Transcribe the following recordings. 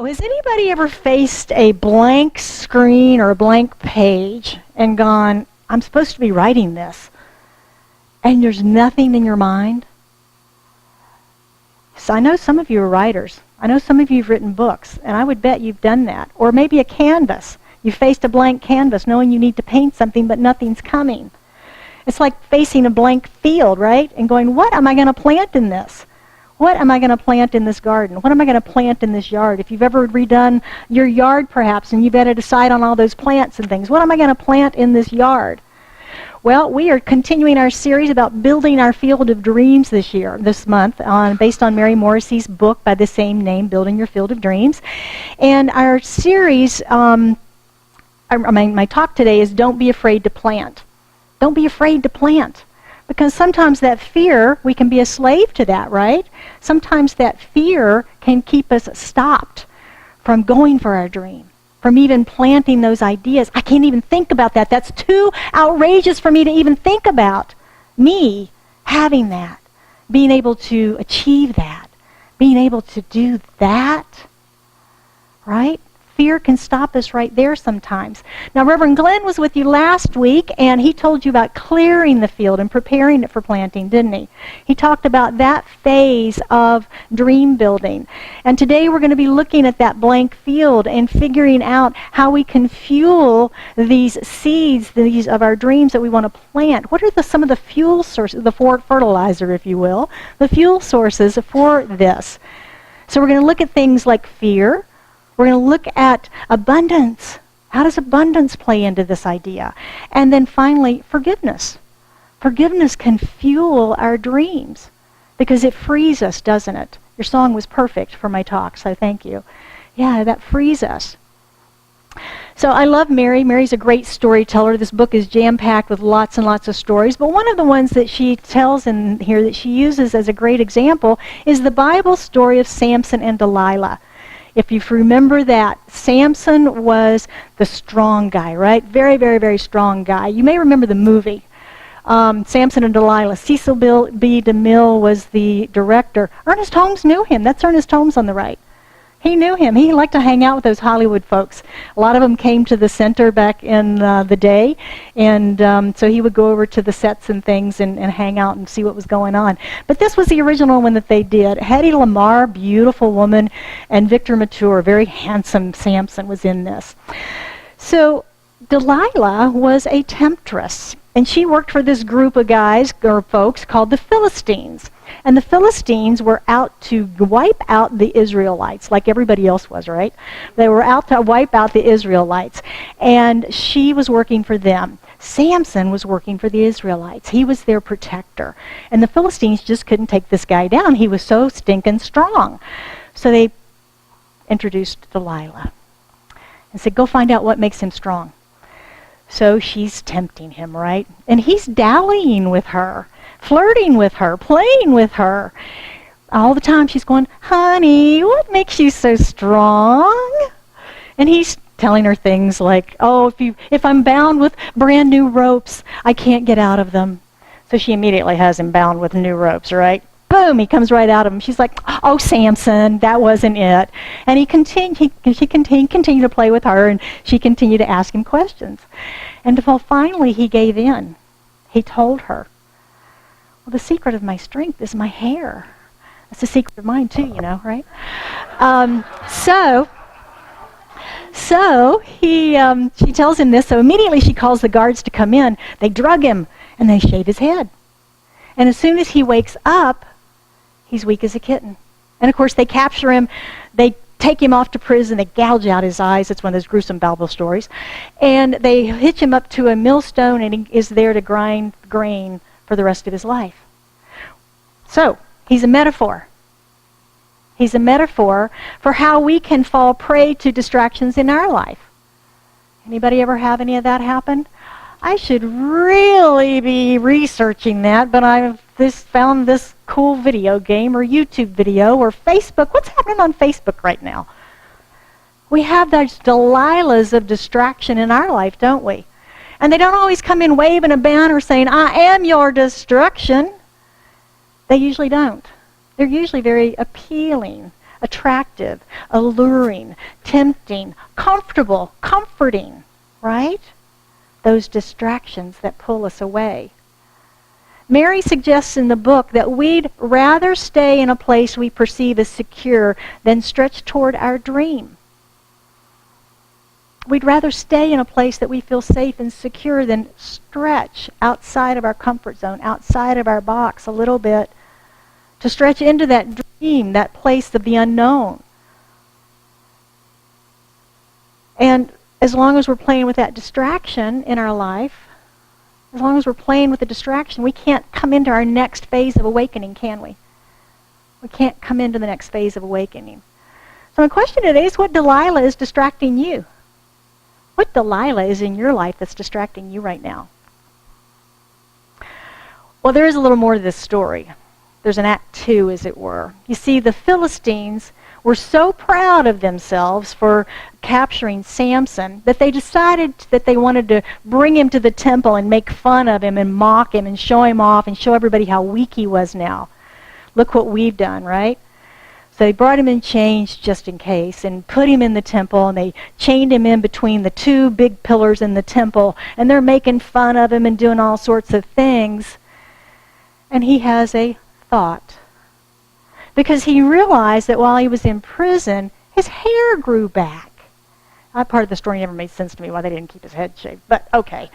Has anybody ever faced a blank screen or a blank page and gone, I'm supposed to be writing this, and there's nothing in your mind? So I know some of you are writers. I know some of you have written books, and I would bet you've done that. Or maybe a canvas. You faced a blank canvas knowing you need to paint something, but nothing's coming. It's like facing a blank field, right? And going, what am I going to plant in this? What am I going to plant in this garden? What am I going to plant in this yard? If you've ever redone your yard, perhaps, and you've had to decide on all those plants and things, what am I going to plant in this yard? Well, we are continuing our series about building our field of dreams this month, based on Mary Morrissey's book by the same name, Building Your Field of Dreams. And our series, my talk today is Don't Be Afraid to Plant. Don't be afraid to plant. Because sometimes that fear, we can be a slave to that, right? Sometimes that fear can keep us stopped from going for our dream, from even planting those ideas. I can't even think about that. That's too outrageous for me to even think about. Me having that, being able to achieve that, being able to do that, right? Fear can stop us right there sometimes. Now, Reverend Glenn was with you last week, and he told you about clearing the field and preparing it for planting, didn't he? He talked about that phase of dream building. And today we're going to be looking at that blank field and figuring out how we can fuel these seeds, these of our dreams that we want to plant. What are some of the fuel sources, the fertilizer, if you will, the fuel sources for this? So we're going to look at things like fear. We're going to look at abundance. How does abundance play into this idea? And then finally, forgiveness. Forgiveness can fuel our dreams because it frees us, doesn't it? Your song was perfect for my talk, so thank you. Yeah, that frees us. So I love Mary. Mary's a great storyteller. This book is jam-packed with lots and lots of stories. But one of the ones that she tells in here that she uses as a great example is the Bible story of Samson and Delilah. If you remember that, Samson was the strong guy, right? Very, very, very strong guy. You may remember the movie, Samson and Delilah. Cecil B. DeMille was the director. Ernest Holmes knew him. That's Ernest Holmes on the right. He knew him. He liked to hang out with those Hollywood folks. A lot of them came to the center back in the day, and so he would go over to the sets and things and hang out and see what was going on. But this was the original one that they did. Hedy Lamarr, beautiful woman, and Victor Mature, very handsome Samson, was in this. So Delilah was a temptress, and she worked for this group of guys or folks called the Philistines. And the Philistines were out to wipe out the Israelites, like everybody else was, right? They were out to wipe out the Israelites. And she was working for them. Samson was working for the Israelites. He was their protector. And the Philistines just couldn't take this guy down. He was so stinking strong. So they introduced Delilah and said, go find out what makes him strong. So she's tempting him, right? And he's dallying with her, flirting with her, playing with her. All the time she's going, honey, what makes you so strong? And he's telling her things like, oh, if I'm bound with brand new ropes, I can't get out of them. So she immediately has him bound with new ropes, right? Boom, he comes right out of him. She's like, oh, Samson, that wasn't it. And he continued to play with her, and she continued to ask him questions. And finally he gave in. He told her, well, the secret of my strength is my hair. That's the secret of mine too, you know, right? So she tells him this. So immediately she calls the guards to come in. They drug him, and they shave his head. And as soon as he wakes up, he's weak as a kitten. And of course, they capture him. They take him off to prison. They gouge out his eyes. It's one of those gruesome Bible stories. And they hitch him up to a millstone, and he is there to grind grain for the rest of his life. So, he's a metaphor. He's a metaphor for how we can fall prey to distractions in our life. Anybody ever have any of that happen? I should really be researching that, but I've found this cool video game or YouTube video or Facebook. What's happening on Facebook right now? We have those Delilahs of distraction in our life, don't we? And they don't always come in waving a banner saying, I am your destruction. They usually don't. They're usually very appealing. attractive, alluring, tempting, comfortable, comforting, right? Those distractions that pull us away. Mary suggests in the book that we'd rather stay in a place we perceive as secure than stretch toward our dream. We'd rather stay in a place that we feel safe and secure than stretch outside of our comfort zone, outside of our box a little bit, to stretch into that dream, that place of the unknown. And as long as we're playing with that distraction in our life, as long as we're playing with the distraction, we can't come into our next phase of awakening, can we? We can't come into the next phase of awakening. So my question today is, what Delilah is distracting you? What Delilah is in your life that's distracting you right now? Well, there is a little more to this story. There's an act 2, as it were. You see, the Philistines were so proud of themselves for capturing Samson that they decided that they wanted to bring him to the temple and make fun of him and mock him and show him off and show everybody how weak he was now. Look what we've done, right? So they brought him in chains just in case and put him in the temple, and they chained him in between the 2 big pillars in the temple, and they're making fun of him and doing all sorts of things. And he has a thought. Because he realized that while he was in prison, his hair grew back. That part of the story never made sense to me, why they didn't keep his head shaved, but okay.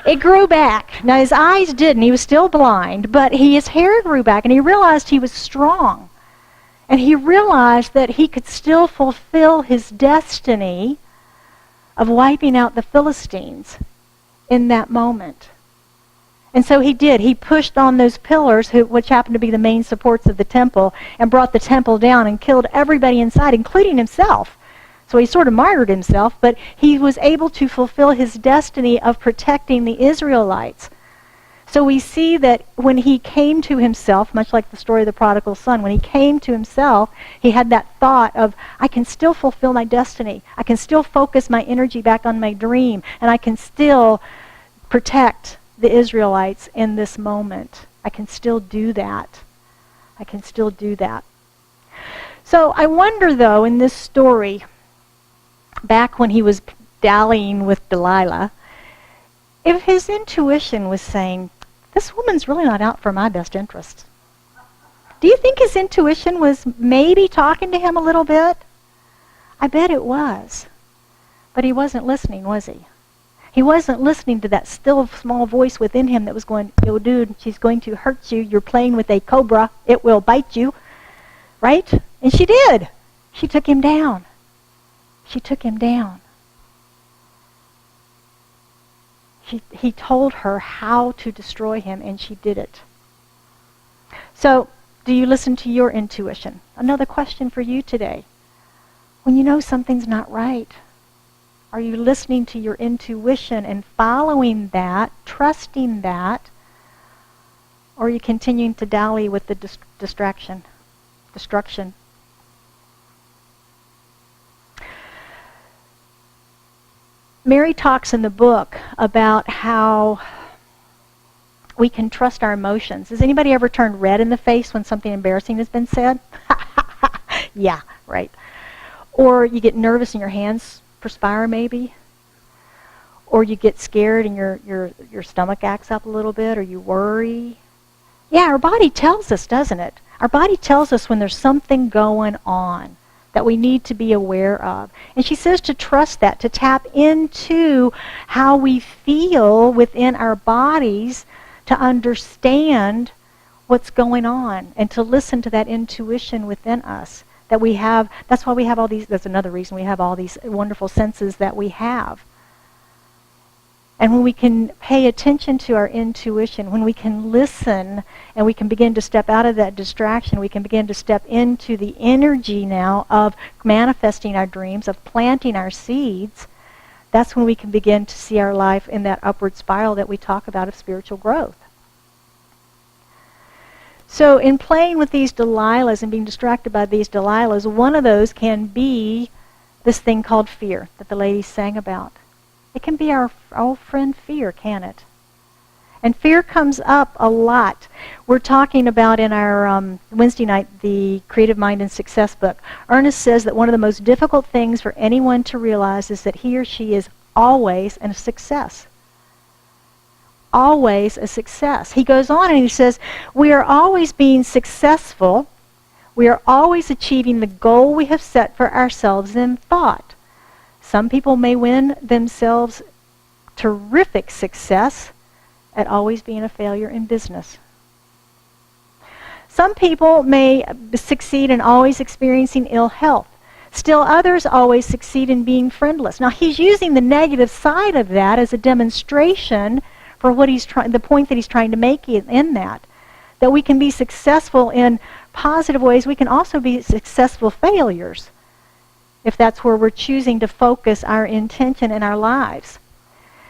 It grew back. Now his eyes didn't, he was still blind, but his hair grew back, and he realized he was strong. And he realized that he could still fulfill his destiny of wiping out the Philistines in that moment. And so he did. He pushed on those pillars, which happened to be the main supports of the temple, and brought the temple down and killed everybody inside, including himself. So he sort of martyred himself, but he was able to fulfill his destiny of protecting the Israelites. So we see that when he came to himself, much like the story of the prodigal son, when he came to himself, he had that thought of, I can still fulfill my destiny. I can still focus my energy back on my dream, and I can still protect the Israelites in this moment. I can still do that. I can still do that. So I wonder, though, in this story, back when he was dallying with Delilah, if his intuition was saying, this woman's really not out for my best interest. Do you think his intuition was maybe talking to him a little bit? I bet it was. But he wasn't listening, was he? He wasn't listening to that still small voice within him that was going, yo, dude, she's going to hurt you. You're playing with a cobra. It will bite you. Right? And she did. She took him down. She took him down. He told her how to destroy him, and she did it. So, do you listen to your intuition? Another question for you today. When you know something's not right, are you listening to your intuition and following that, trusting that, or are you continuing to dally with the destruction? Mary talks in the book about how we can trust our emotions. Has anybody ever turned red in the face when something embarrassing has been said? Yeah, right. Or you get nervous and your hands perspire maybe. Or you get scared and your stomach acts up a little bit, or you worry. Yeah, our body tells us, doesn't it? Our body tells us when there's something going on that we need to be aware of. And she says to trust that, to tap into how we feel within our bodies, to understand what's going on, and to listen to that intuition within us that we have. That's why we have all these, that's another reason we have all these wonderful senses that we have. And when we can pay attention to our intuition, when we can listen and we can begin to step out of that distraction, we can begin to step into the energy now of manifesting our dreams, of planting our seeds, that's when we can begin to see our life in that upward spiral that we talk about of spiritual growth. So in playing with these Delilahs and being distracted by these Delilahs, one of those can be this thing called fear that the lady sang about. It can be our old friend fear, can it? And fear comes up a lot we're talking about in our Wednesday night, the Creative Mind and Success book. Ernest says that one of the most difficult things for anyone to realize is that he or she is always a success. Always a success. He goes on and he says, we are always being successful. We are always achieving the goal we have set for ourselves in thought. Some people may win themselves terrific success at always being a failure in business. Some people may succeed in always experiencing ill health. Still others always succeed in being friendless. Now he's using the negative side of that as a demonstration for what he's the point that he's trying to make in that we can be successful in positive ways. We can also be successful failures if that's where we're choosing to focus our intention in our lives.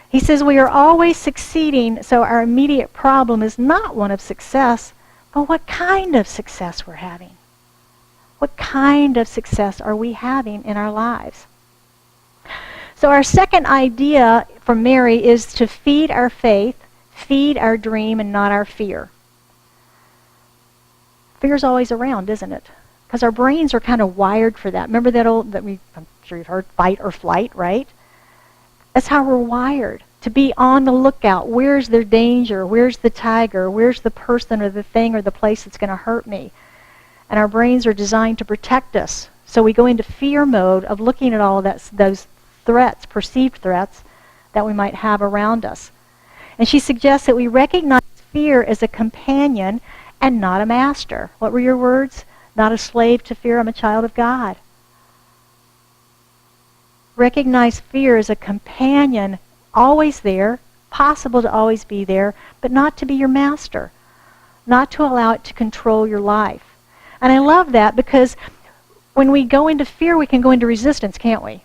He says we are always succeeding, so our immediate problem is not one of success, but what kind of success we're having. What kind of success are we having in our lives? So our second idea from Mary is to feed our faith, feed our dream, and not our fear. Fear's always around, isn't it? Because our brains are kind of wired for that. Remember I'm sure you've heard, fight or flight, right? That's how we're wired, to be on the lookout. Where's the danger? Where's the tiger? Where's the person or the thing or the place that's going to hurt me? And our brains are designed to protect us. So we go into fear mode of looking at all of those threats, perceived threats, that we might have around us. And she suggests that we recognize fear as a companion and not a master. What were your words? Not a slave to fear, I'm a child of God. Recognize fear as a companion, always there, possible to always be there, but not to be your master. Not to allow it to control your life. And I love that because when we go into fear, we can go into resistance, can't we?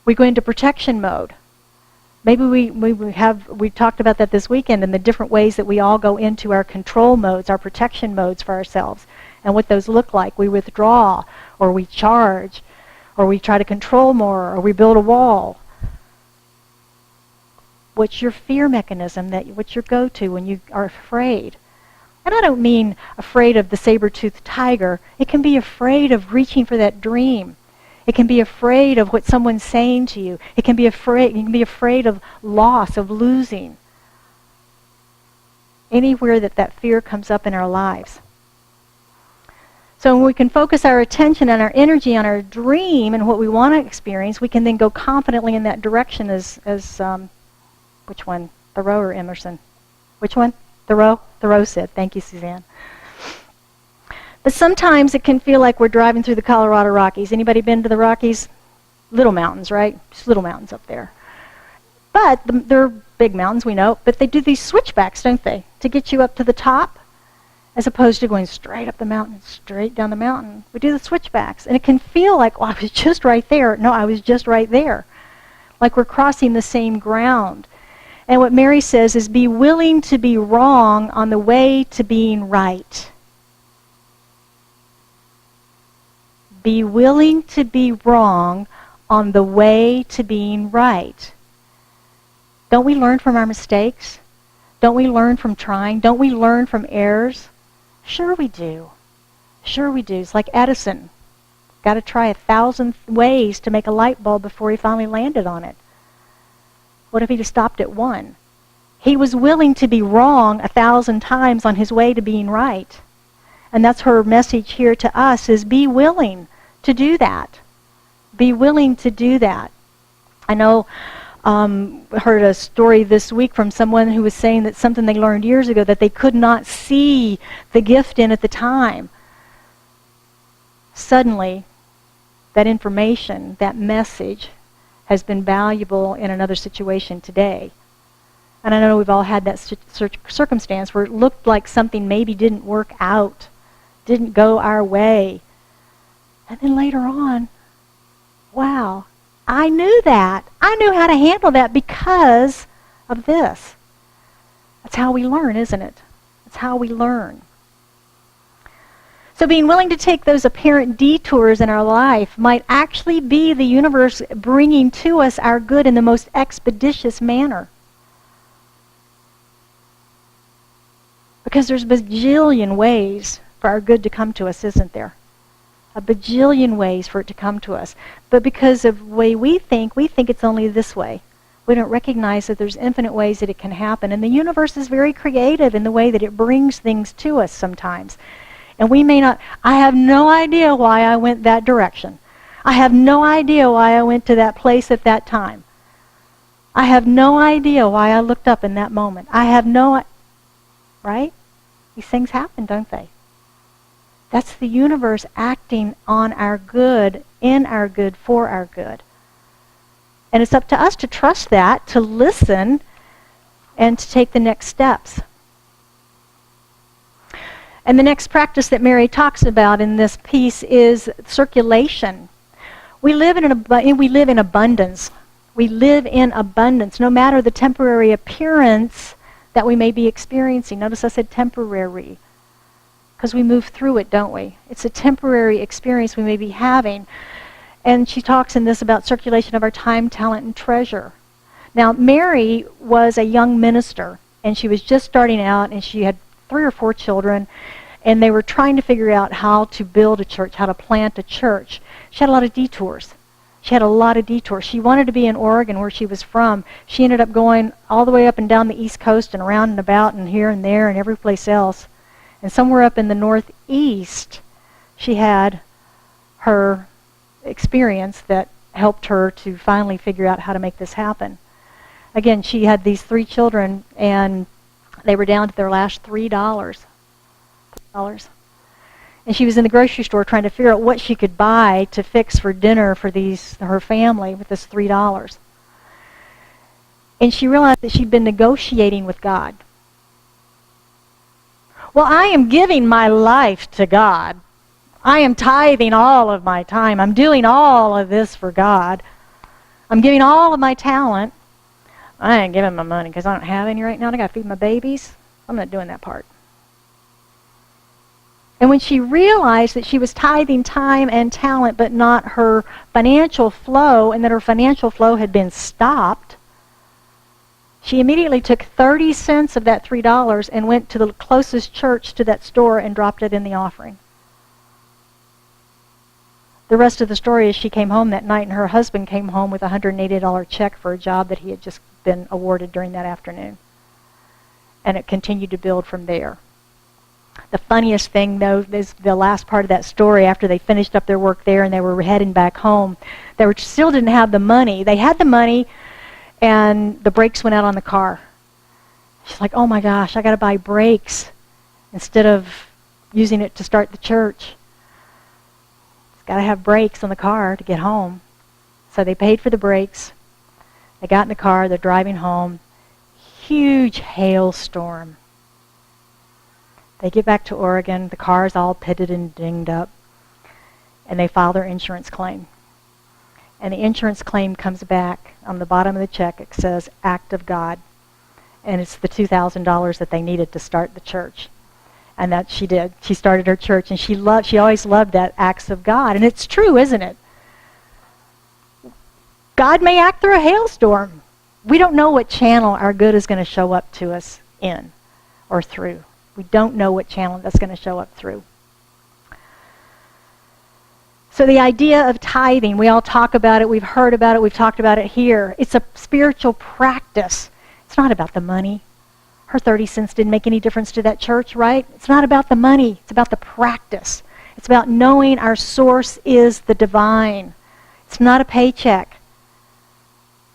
We go into protection mode. Maybe we talked about that this weekend and the different ways that we all go into our control modes, our protection modes for ourselves, and what those look like. We withdraw, or we charge, or we try to control more, or we build a wall. What's your fear mechanism? What's your go-to when you are afraid? And I don't mean afraid of the saber-toothed tiger. It can be afraid of reaching for that dream. It can be afraid of what someone's saying to you. You can be afraid of loss, of losing. Anywhere that fear comes up in our lives. So when we can focus our attention and our energy on our dream and what we want to experience, we can then go confidently in that direction as which one? Thoreau or Emerson? Which one? Thoreau? Thoreau said. Thank you, Suzanne. But sometimes it can feel like we're driving through the Colorado Rockies. Anybody been to the Rockies? Little mountains, right? Just little mountains up there. But they're big mountains, we know. But they do these switchbacks, don't they? To get you up to the top, as opposed to going straight up the mountain, straight down the mountain. We do the switchbacks. And it can feel like, well, I was just right there. No, I was just right there. Like we're crossing the same ground. And what Mary says is be willing to be wrong on the way to being right. Be willing to be wrong on the way to being right. Don't we learn from our mistakes? Don't we learn from trying? Don't we learn from errors? Sure we do. Sure we do. It's like Edison. Got to try 1,000 ways to make a light bulb before he finally landed on it. What if he'd have stopped at one? He was willing to be wrong 1,000 times on his way to being right. And that's her message here to us, is be willing to do that. Be willing to do that. I know heard a story this week from someone who was saying that something they learned years ago that they could not see the gift in at the time. Suddenly, that information, that message, has been valuable in another situation today. And I know we've all had that circumstance where it looked like something maybe didn't work out, didn't go our way. And then later on, wow, I knew that. I knew how to handle that because of this. That's how we learn, isn't it? That's how we learn. So being willing to take those apparent detours in our life might actually be the universe bringing to us our good in the most expeditious manner. Because there's a bajillion ways for our good to come to us, isn't there? A bajillion ways for it to come to us. But because of the way we think it's only this way. We don't recognize that there's infinite ways that it can happen. And the universe is very creative in the way that it brings things to us sometimes. And we may not, I have no idea why I went that direction. I have no idea why I went to that place at that time. I have no idea why I looked up in that moment. I have no, right? These things happen, don't they? That's the universe acting on our good, in our good, for our good. And it's up to us to trust that, to listen, and to take the next steps. And the next practice that Mary talks about in this piece is circulation. We live in abundance. We live in abundance, no matter the temporary appearance that we may be experiencing. Notice I said temporary, because we move through it, don't we? It's a temporary experience we may be having. And she talks in this about circulation of our time, talent, and treasure. Now, Mary was a young minister, and she was just starting out, and she had 3 or 4 children, and they were trying to figure out how to build a church, how to plant a church. She had a lot of detours. She wanted to be in Oregon, where she was from. She ended up going all the way up and down the East Coast and around and about and here and there and every place else. And somewhere up in the Northeast, she had her experience that helped her to finally figure out how to make this happen. Again, she had these 3 children, and they were down to their last $3. And she was in the grocery store trying to figure out what she could buy to fix for dinner for her family with this $3. And she realized that she'd been negotiating with God. Well, I am giving my life to God. I am tithing all of my time. I'm doing all of this for God. I'm giving all of my talent. I ain't giving my money because I don't have any right now. I got to feed my babies. I'm not doing that part. And when she realized that she was tithing time and talent, but not her financial flow, and that her financial flow had been stopped, she immediately took 30 cents of that $3 and went to the closest church to that store and dropped it in the offering. The rest of the story is she came home that night, and her husband came home with a $180 check for a job that he had just been awarded during that afternoon. And it continued to build from there. The funniest thing, though, is the last part of that story. After they finished up their work there and they were heading back home, they still didn't have the money. They had the money, and the brakes went out on the car. She's like, oh my gosh, I got to buy brakes instead of using it to start the church. It's got to have brakes on the car to get home. So they paid for the brakes. They got in the car. They're driving home. Huge hailstorm. They get back to Oregon. The car's all pitted and dinged up. And they file their insurance claim. And the insurance claim comes back. On the bottom of the check, it says, Act of God. And it's the $2,000 that they needed to start the church. And that she did. She started her church, and she always loved that acts of God. And it's true, isn't it? God may act through a hailstorm. We don't know what channel our good is going to show up to us in or through. We don't know what channel that's going to show up through. So the idea of tithing, we all talk about it, we've heard about it, we've talked about it here. It's a spiritual practice. It's not about the money. Her 30 cents didn't make any difference to that church, right? It's not about the money. It's about the practice. It's about knowing our source is the divine. It's not a paycheck.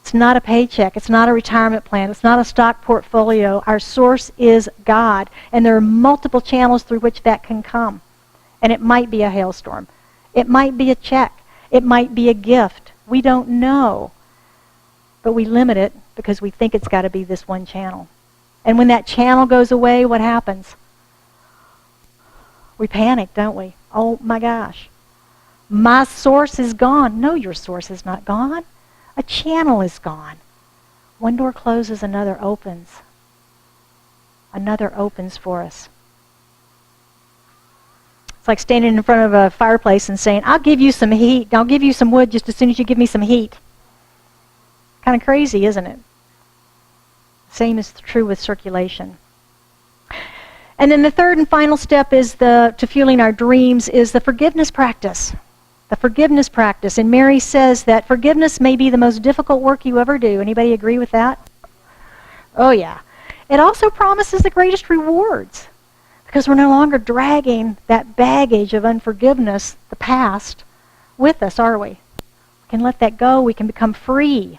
It's not a paycheck. It's not a retirement plan. It's not a stock portfolio. Our source is God. And there are multiple channels through which that can come. And it might be a hailstorm. It might be a check. It might be a gift. We don't know. But we limit it because we think it's got to be this one channel. And when that channel goes away, what happens? We panic, don't we? Oh my gosh. My source is gone. No, your source is not gone. A channel is gone. One door closes, another opens. Another opens for us. It's like standing in front of a fireplace and saying, I'll give you some heat. I'll give you some wood just as soon as you give me some heat. Kind of crazy, isn't it? Same is true with circulation. And then the third and final step is to fueling our dreams is the forgiveness practice. The forgiveness practice. And Mary says that forgiveness may be the most difficult work you ever do. Anybody agree with that? Oh yeah. It also promises the greatest rewards because we're no longer dragging that baggage of unforgiveness, the past, with us, are we? We can let that go. We can become free.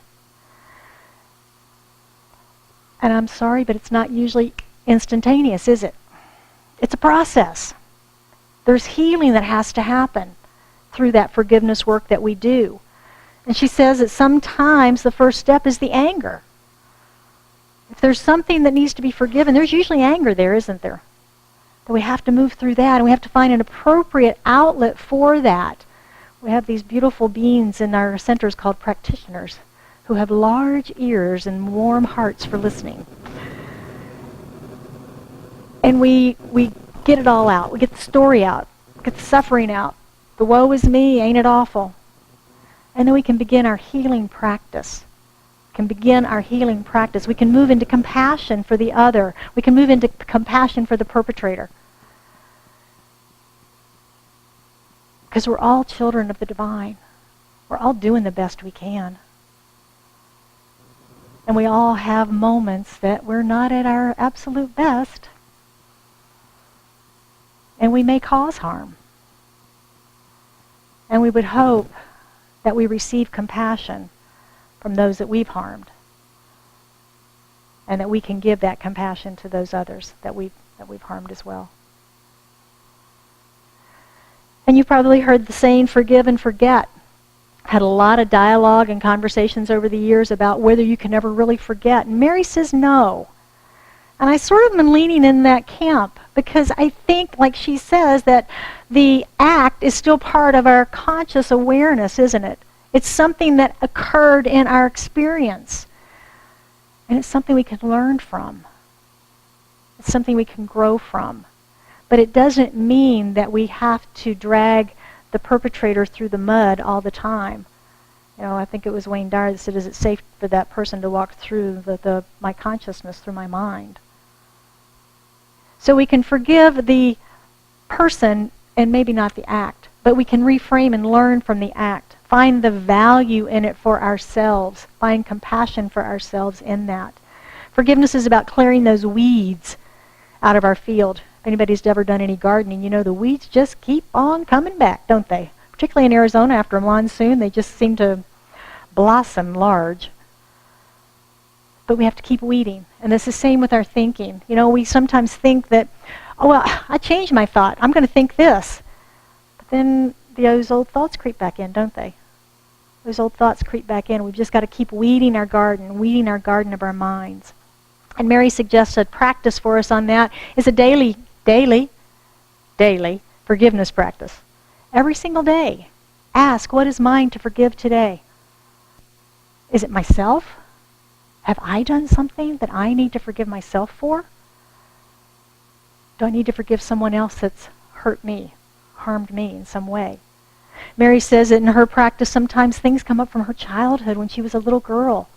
And I'm sorry, but it's not usually instantaneous, is it? It's a process. There's healing that has to happen through that forgiveness work that we do. And she says that sometimes the first step is the anger. If there's something that needs to be forgiven, there's usually anger there, isn't there? That we have to move through that, and we have to find an appropriate outlet for that. We have these beautiful beings in our centers called practitioners who have large ears and warm hearts for listening. And we get it all out. We get the story out. Get the suffering out. The woe is me, ain't it awful? And then we can begin our healing practice. We can begin our healing practice. We can move into compassion for the other. We can move into compassion for the perpetrator. Because we're all children of the divine. We're all doing the best we can. And we all have moments that we're not at our absolute best. And we may cause harm. And we would hope that we receive compassion from those that we've harmed. And that we can give that compassion to those others that we've harmed as well. And you've probably heard the saying, forgive and forget. Had a lot of dialogue and conversations over the years about whether you can ever really forget. And Mary says no. And I sort of am leaning in that camp because I think, like she says, that the act is still part of our conscious awareness, isn't it? It's something that occurred in our experience. And it's something we can learn from. It's something we can grow from. But it doesn't mean that we have to drag the perpetrator through the mud all the time. You know, I think it was Wayne Dyer that said, is it safe for that person to walk through my consciousness, through my mind? So we can forgive the person and maybe not the act, but we can reframe and learn from the act. Find the value in it for ourselves. Find compassion for ourselves in that. Forgiveness is about clearing those weeds out of our field. If anybody's ever done any gardening, you know the weeds just keep on coming back, don't they? Particularly in Arizona after a monsoon, they just seem to blossom large. But we have to keep weeding. And it's the same with our thinking. You know, we sometimes think that, oh, well, I changed my thought. I'm going to think this. But then those old thoughts creep back in, don't they? Those old thoughts creep back in. We've just got to keep weeding our garden of our minds. And Mary suggests a practice for us on that is a daily forgiveness practice. Every single day, ask, what is mine to forgive today? Is it myself? Have I done something that I need to forgive myself for? Do I need to forgive someone else that's hurt me, harmed me in some way? Mary says that in her practice, sometimes things come up from her childhood when she was a little girl,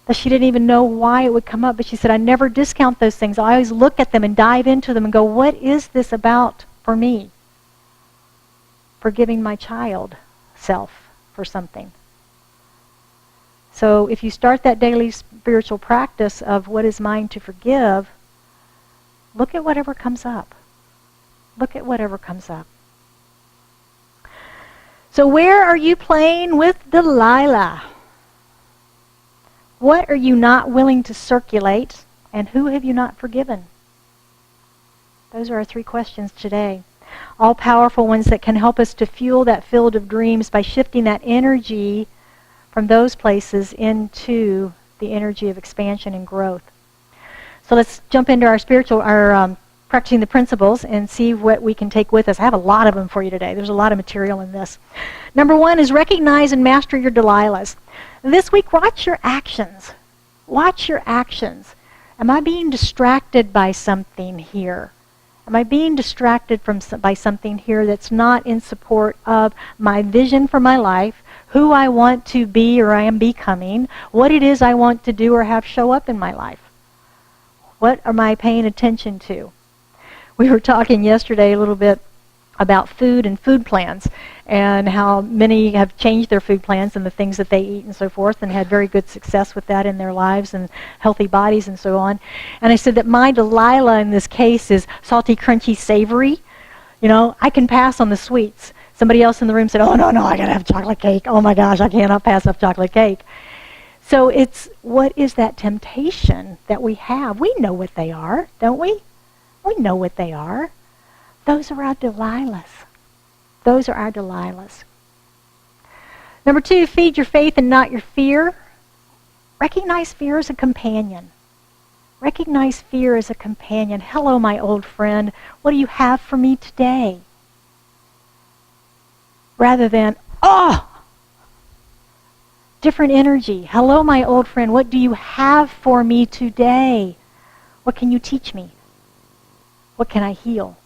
that she didn't even know why it would come up, but she said, I never discount those things. I always look at them and dive into them and go, what is this about for me? Forgiving my child self for something. So if you start that daily spiritual practice of what is mine to forgive, look at whatever comes up. Look at whatever comes up. So where are you playing with Delilah? What are you not willing to circulate, and who have you not forgiven? Those are our 3 questions today. All powerful ones that can help us to fuel that field of dreams by shifting that energy from those places into the energy of expansion and growth. So let's jump into our practicing the principles and see what we can take with us. I have a lot of them for you today. There's a lot of material in this. Number 1 is recognize and master your Delilahs. This week, watch your actions. Watch your actions. Am I being distracted by something here? Am I being distracted by something here that's not in support of my vision for my life, who I want to be or I am becoming, what it is I want to do or have show up in my life? What am I paying attention to? We were talking yesterday a little bit about food and food plans and how many have changed their food plans and the things that they eat and so forth and had very good success with that in their lives and healthy bodies and so on. And I said that my Delilah in this case is salty, crunchy, savory. You know, I can pass on the sweets. Somebody else in the room said, oh, no, I got to have chocolate cake. Oh, my gosh, I cannot pass up chocolate cake. So it's, what is that temptation that we have? We know what they are, don't we? We know what they are. Those are our Delilahs. Those are our Delilahs. Number 2, feed your faith and not your fear. Recognize fear as a companion. Recognize fear as a companion. Hello, my old friend. What do you have for me today? Rather than, different energy. Hello, my old friend. What do you have for me today? What can you teach me? What can I heal?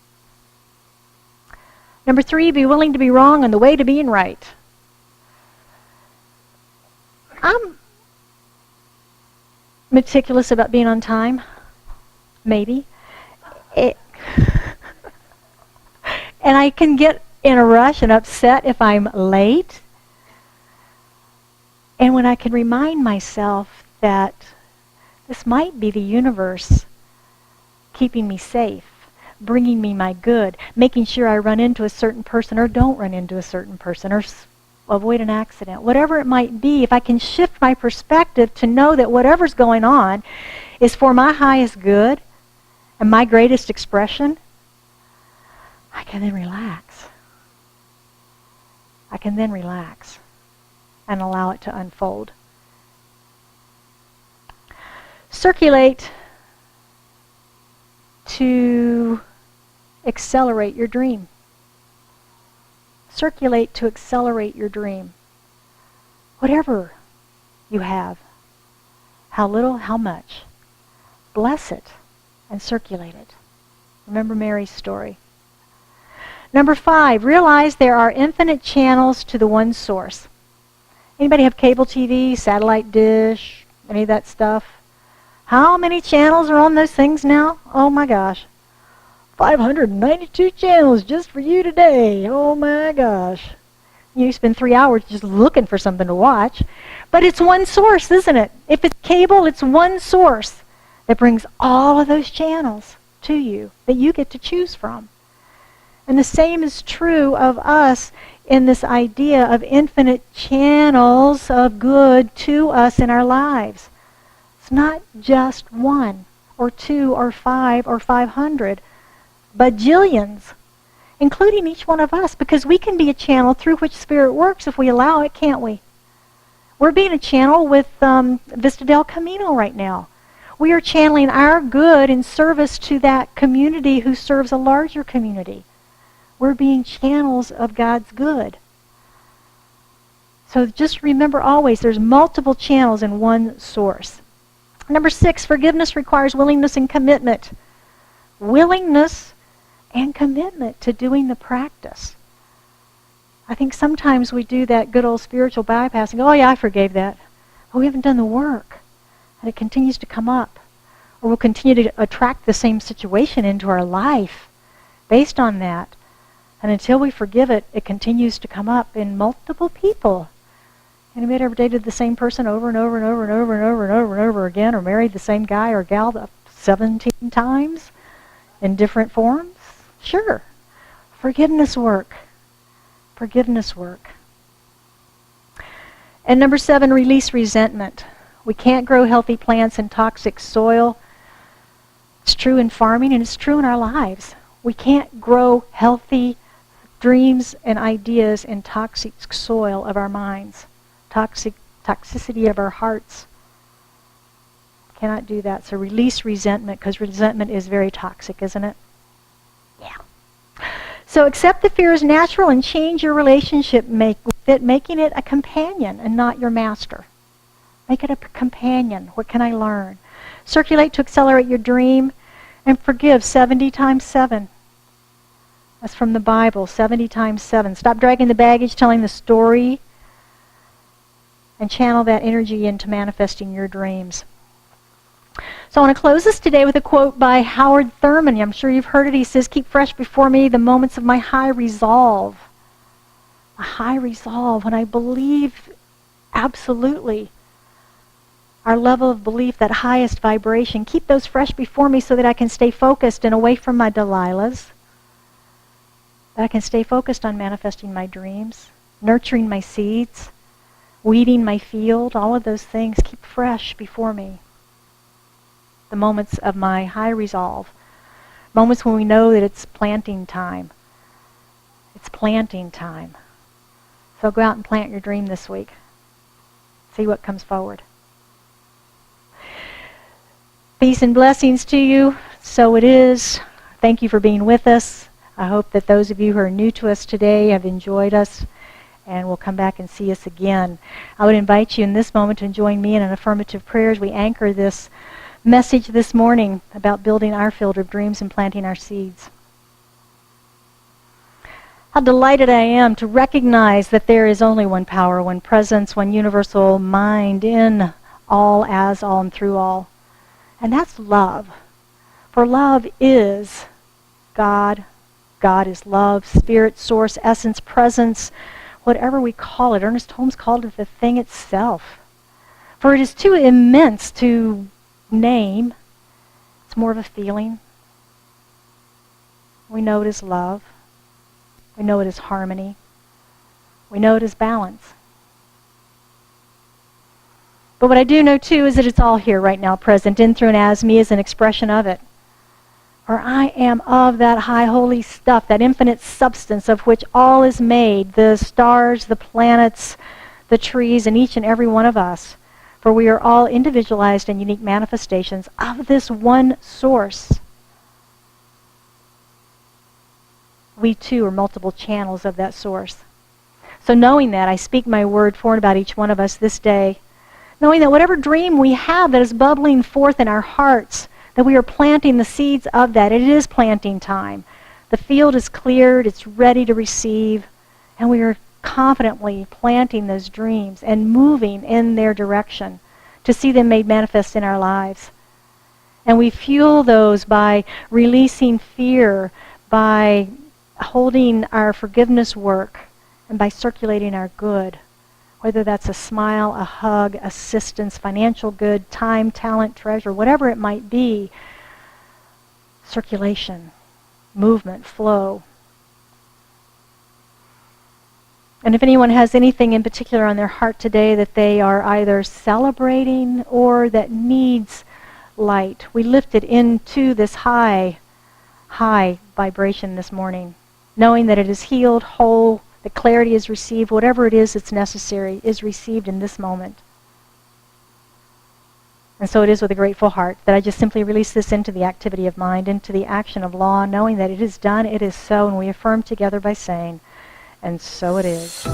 Number 3, be willing to be wrong on the way to being right. I'm meticulous about being on time. Maybe. And I can get in a rush and upset if I'm late. And when I can remind myself that this might be the universe keeping me safe, bringing me my good, making sure I run into a certain person or don't run into a certain person or avoid an accident, whatever it might be, if I can shift my perspective to know that whatever's going on is for my highest good and my greatest expression, I can then relax. I can then relax and allow it to unfold. Circulate to accelerate your dream. Circulate to accelerate your dream. Whatever you have, how little, how much, bless it and circulate it. Remember Mary's story. Number 5, realize there are infinite channels to the one source. Anybody have cable TV, satellite dish, any of that stuff? How many channels are on those things now? Oh my gosh. 592 channels just for you today. Oh my gosh. You spend 3 hours just looking for something to watch. But it's one source, isn't it? If it's cable, it's one source that brings all of those channels to you that you get to choose from. And the same is true of us in this idea of infinite channels of good to us in our lives. It's not just 1 or 2 or 5 or 500, but jillions, including each one of us, because we can be a channel through which Spirit works if we allow it, can't we? We're being a channel with Vista del Camino right now. We are channeling our good in service to that community who serves a larger community. We're being channels of God's good. So just remember always, there's multiple channels in one source. Number 6, forgiveness requires willingness and commitment. Willingness and commitment to doing the practice. I think sometimes we do that good old spiritual bypassing. Oh yeah, I forgave that. But we haven't done the work. And it continues to come up. Or we'll continue to attract the same situation into our life based on that. And until we forgive it, it continues to come up in multiple people. Anybody ever dated the same person over and over and over and over and over and over and over again, or married the same guy or gal 17 times in different forms? Sure. Forgiveness work. Forgiveness work. And number 7, release resentment. We can't grow healthy plants in toxic soil. It's true in farming and it's true in our lives. We can't grow healthy dreams and ideas in toxic soil of our minds. Toxicity of our hearts. Cannot do that. So release resentment, because resentment is very toxic, isn't it? Yeah. So accept the fear as natural and change your relationship with it, making it a companion and not your master. Make it a companion. What can I learn? Circulate to accelerate your dream, and forgive 70 times 7. That's from the Bible, 70 times 7. Stop dragging the baggage, telling the story, and channel that energy into manifesting your dreams. So I want to close this today with a quote by Howard Thurman. I'm sure you've heard it. He says, "Keep fresh before me the moments of my high resolve." A high resolve, when I believe absolutely our level of belief, that highest vibration. Keep those fresh before me so that I can stay focused and away from my Delilahs. That I can stay focused on manifesting my dreams, nurturing my seeds, weeding my field, all of those things. Keep fresh before me the moments of my high resolve. Moments when we know that it's planting time. It's planting time. So go out and plant your dream this week. See what comes forward. Peace and blessings to you. So it is. Thank you for being with us. I hope that those of you who are new to us today have enjoyed us and will come back and see us again. I would invite you in this moment to join me in an affirmative prayer as we anchor this message this morning about building our field of dreams and planting our seeds. How delighted I am to recognize that there is only one power, one presence, one universal mind in all, as all, and through all. And that's love. For love is God. God is love, spirit, source, essence, presence, whatever we call it. Ernest Holmes called it the thing itself. For it is too immense to name. It's more of a feeling. We know it is love. We know it is harmony. We know it is balance. But what I do know, too, is that it's all here right now, present in, through, and as me as an expression of it. For I am of that high holy stuff, that infinite substance of which all is made, the stars, the planets, the trees, and each and every one of us. For we are all individualized and unique manifestations of this one source. We, too, are multiple channels of that source. So knowing that, I speak my word for and about each one of us this day, knowing that whatever dream we have that is bubbling forth in our hearts, that we are planting the seeds of that. It is planting time. The field is cleared, it's ready to receive, and we are confidently planting those dreams and moving in their direction to see them made manifest in our lives. And we fuel those by releasing fear, by holding our forgiveness work, and by circulating our good. Whether that's a smile, a hug, assistance, financial good, time, talent, treasure, whatever it might be. Circulation, movement, flow. And if anyone has anything in particular on their heart today that they are either celebrating or that needs light, we lift it into this high vibration this morning, knowing that it is healed, whole, that clarity is received, whatever it is that's necessary is received in this moment. And so it is with a grateful heart that I just simply release this into the activity of mind, into the action of law, knowing that it is done, it is so, and we affirm together by saying, and so it is.